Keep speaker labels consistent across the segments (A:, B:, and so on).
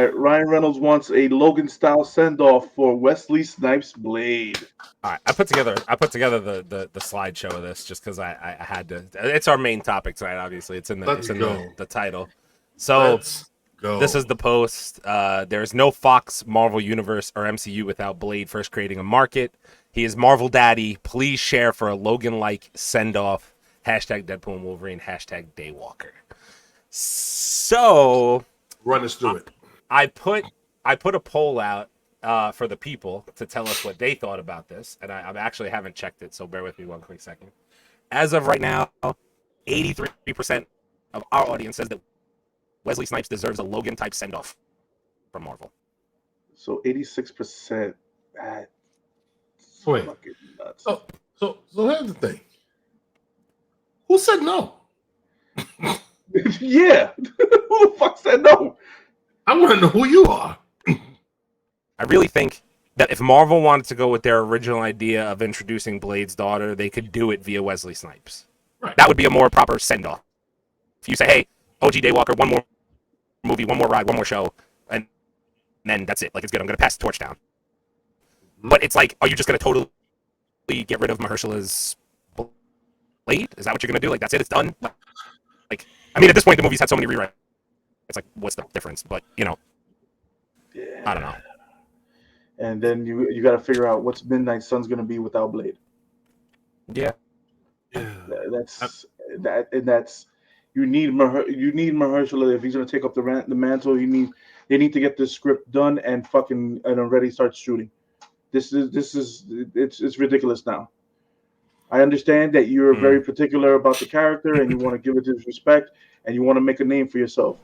A: right, Ryan Reynolds wants a Logan-style send-off for Wesley Snipes' Blade.
B: All right, I put together the slideshow of this just because I had to. It's our main topic tonight. Obviously, it's in the title. So
C: Let's go.
B: This is the post. There is no Fox, Marvel Universe, or MCU without Blade first creating a market. He is Marvel Daddy. Please share for a Logan-like send-off. Hashtag Deadpool and Wolverine. Hashtag Daywalker. So
C: run us through it.
B: I put a poll out for the people to tell us what they thought about this, and I actually haven't checked it, so bear with me one quick second. As of right now, 83% of our audience says that Wesley Snipes deserves a Logan-type send-off from Marvel.
A: So 86%. That's
C: Wait.
A: fucking nuts.
C: So here's the thing. Who said no?
A: Yeah. Who the fuck said no?
C: I want to know who you are.
B: I really think that if Marvel wanted to go with their original idea of introducing Blade's daughter, they could do it via Wesley Snipes.
C: Right.
B: That would be a more proper send-off. If you say, hey, OG Daywalker, one more movie, one more ride, one more show, and then that's it. Like, it's good. I'm going to pass the torch down. But it's like, are you just going to totally get rid of Mahershala's Blade? Is that what you're going to do? Like, that's it? It's done? Like, I mean, at this point, the movie's had so many rewrites. It's like, what's the difference? But, you know,
A: Yeah.
B: I don't know.
A: And then you got to figure out what's Midnight Sun's going to be without Blade.
B: Yeah.
A: That's you need Mahershala if he's going to take up the mantle. They need to get this script done and already start shooting. It's ridiculous now. I understand that you're very particular about the character and you want to give it his respect and you want to make a name for yourself.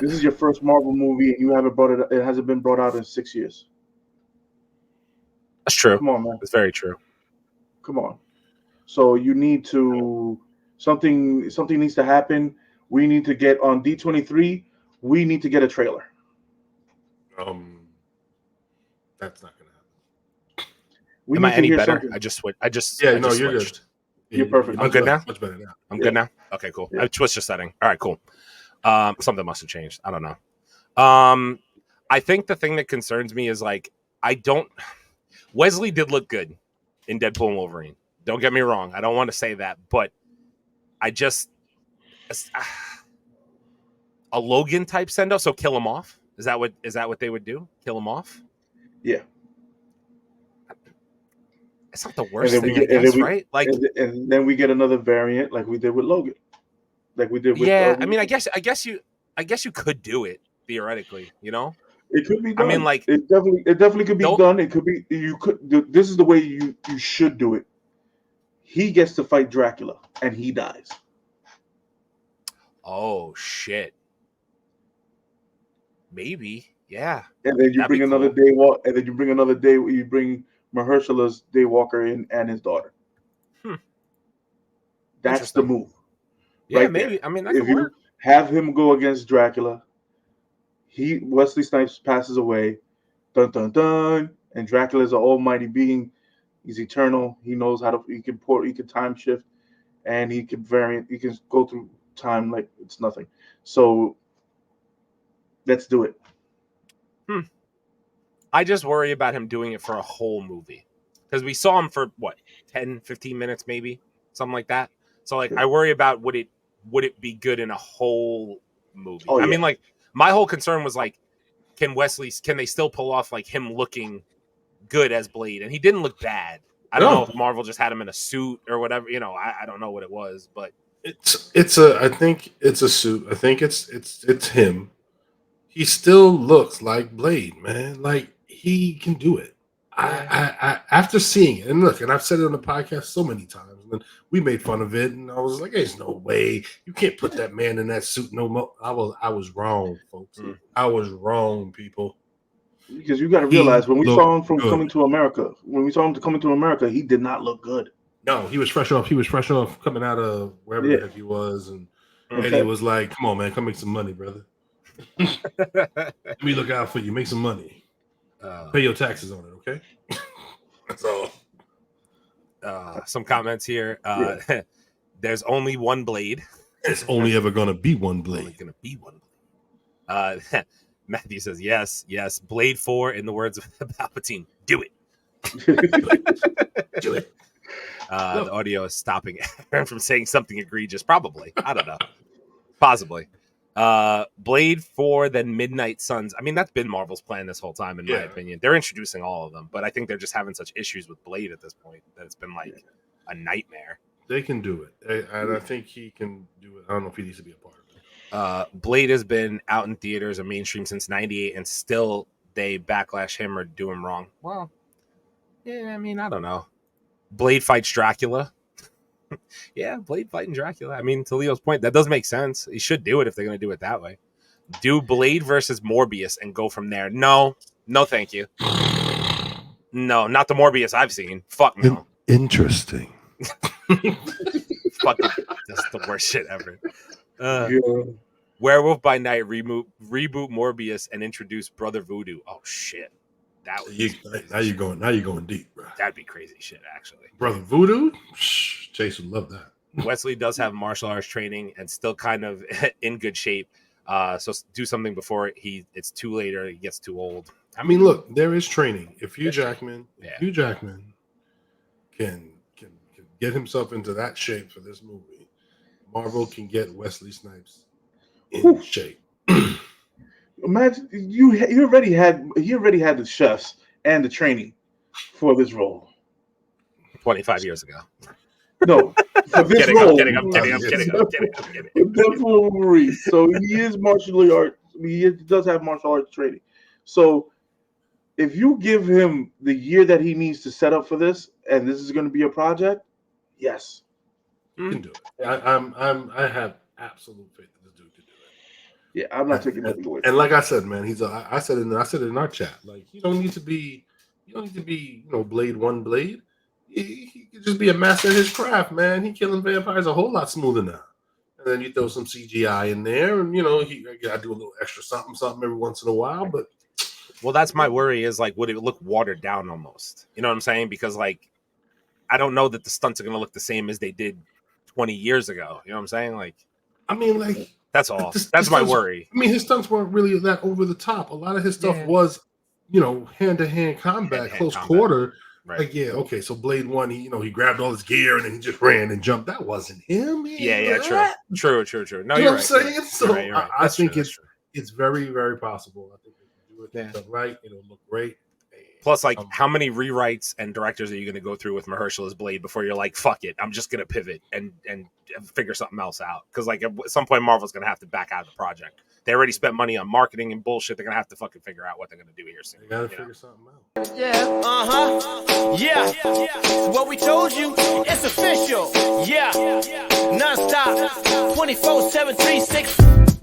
A: This is your first Marvel movie and you haven't brought it. It hasn't been brought out in 6 years.
B: That's true.
A: Come on, man.
B: It's very true.
A: Come on. So you need to something needs to happen. We need to get on D23. We need to get a trailer.
C: That's not gonna happen.
B: Am I any better?
A: Something.
B: I just
C: You're
B: switched.
C: good.
A: You're perfect.
B: I'm good now?
C: Much better now.
B: I'm good now? Okay, cool.
A: Yeah.
B: I switched the setting. All right, cool. Something must have changed. I don't know. I think the thing that concerns me is like Wesley did look good in Deadpool and Wolverine. Don't get me wrong. I don't want to say that, but I just a Logan type send off. So kill him off. Is that what they would do? Kill him off?
A: Yeah.
B: It's not the worst thing, I guess, right? Like,
A: and then we get another variant, like we did with Logan, like we did with.
B: Yeah, I mean, I guess you could do it theoretically. You know,
A: it could be done.
B: I mean, like,
A: it definitely could be done. It could be. You could. This is the way you should do it. He gets to fight Dracula, and he dies.
B: Oh shit. Maybe, yeah.
A: And then you bring another Daywalker, and then you bring another day. You bring Mahershala's Daywalker in and his daughter. That's the move.
B: Yeah,
A: right
B: maybe.
A: there.
B: I mean, that
A: If
B: could
A: you
B: work.
A: have him go against Dracula, Wesley Snipes passes away. Dun dun dun. And Dracula is an almighty being. He's eternal. He knows how to. He can time shift, and he can variant. He can go through time like it's nothing. So let's do it.
B: I just worry about him doing it for a whole movie because we saw him for what 10, 15 minutes, maybe something like that. So like, I worry about would it be good in a whole movie?
A: Oh,
B: I
A: yeah.
B: mean, like my whole concern was like, can they still pull off like him looking good as Blade? And he didn't look bad. I don't know if Marvel just had him in a suit or whatever. You know, I don't know what it was, but
C: I think it's a suit. I think it's him. He still looks like Blade, man. Like he can do it. I after seeing it, and look, and I've said it on the podcast so many times, and we made fun of it, and I was like, "There's no way you can't put that man in that suit no more." I was wrong, folks. I was wrong, people.
A: Because you got to realize when we saw him coming to America, he did not look good.
C: No, he was fresh off coming out of wherever the heck he was, and Eddie was like, "Come on, man, come make some money, brother. Let me look out for you. Make some money. Pay your taxes on it, okay?" That's all.
B: Some comments here. There's only one Blade.
C: It's only ever gonna be one Blade.
B: Only gonna be one Blade. Matthew says, yes. Blade 4, in the words of Palpatine, do it. Do it. The audio is stopping Aaron from saying something egregious. Probably. I don't know. Possibly. Blade 4, then Midnight Suns. I mean, that's been Marvel's plan this whole time, in my opinion. They're introducing all of them, but I think they're just having such issues with Blade at this point that it's been like a nightmare.
C: They can do it. And I think he can do it. I don't know if he needs to be a part of it.
B: Blade has been out in theaters or mainstream since 98, and still they backlash him or do him wrong. Well, yeah, I mean, I don't know. Blade fights Dracula. Yeah, Blade fighting Dracula. I mean, to Leo's point, that does make sense. He should do it if they're going to do it that way. Do Blade versus Morbius and go from there. No, thank you. No, not the Morbius I've seen. Fuck no.
C: Interesting.
B: Fucking, that's the worst shit ever. Werewolf by Night reboot Morbius and introduce Brother Voodoo. Oh shit, that would
C: now you're going deep, bro.
B: That'd be crazy shit, actually.
C: Brother Voodoo, Chase would love that.
B: Wesley does have martial arts training and still kind of in good shape. So do something before it's too late or he gets too old.
C: I mean, look, there is training. If Hugh Jackman can get himself into that shape for this movie, Marvel can get Wesley Snipes in shape.
A: Imagine he already had the chefs and the training for this role
B: 25 years ago.
A: No, for this role.
B: I'm kidding.
A: That's Wolverine. So he is martial arts. He does have martial arts training. So if you give him the year that he needs to set up for this, and this is going to be a project, yes,
C: he can do it. I have absolute faith in this dude to do it.
A: Yeah, I'm not taking nothing away.
C: And like I said, man, I said it in our chat. Like, you don't need to be, Blade 1 Blade. He could just be a master at his craft, man. He killing vampires a whole lot smoother now. And then you throw some CGI in there, and he got to do a little extra something every once in a while. But
B: well, that's my worry. Is like, would it look watered down almost? You know what I'm saying? Because like, I don't know that the stunts are going to look the same as they did 20 years ago. You know what I'm saying? Like,
C: I mean, like,
B: that's all. That's my worry.
C: I mean, his stunts weren't really that over the top. A lot of his stuff was, hand-to-hand combat, close quarter. Right. Like, yeah, okay. So Blade 1, he grabbed all his gear and then he just ran and jumped. That wasn't him.
B: Yeah, true. No,
C: you know what I'm saying? So
B: you're right.
C: I think it's very, very possible. I think if you do it done right, it'll look great.
B: Plus, like, how many rewrites and directors are you going to go through with Mahershala's Blade before you're like, fuck it, I'm just going to pivot and figure something else out? Because, like, at some point, Marvel's going to have to back out of the project. They already spent money on marketing and bullshit. They're going to have to fucking figure out what they're going to do here soon.
C: They got to figure something out.
D: Yeah. What we told you, it's official. Yeah. Non-stop. 24/7, 365.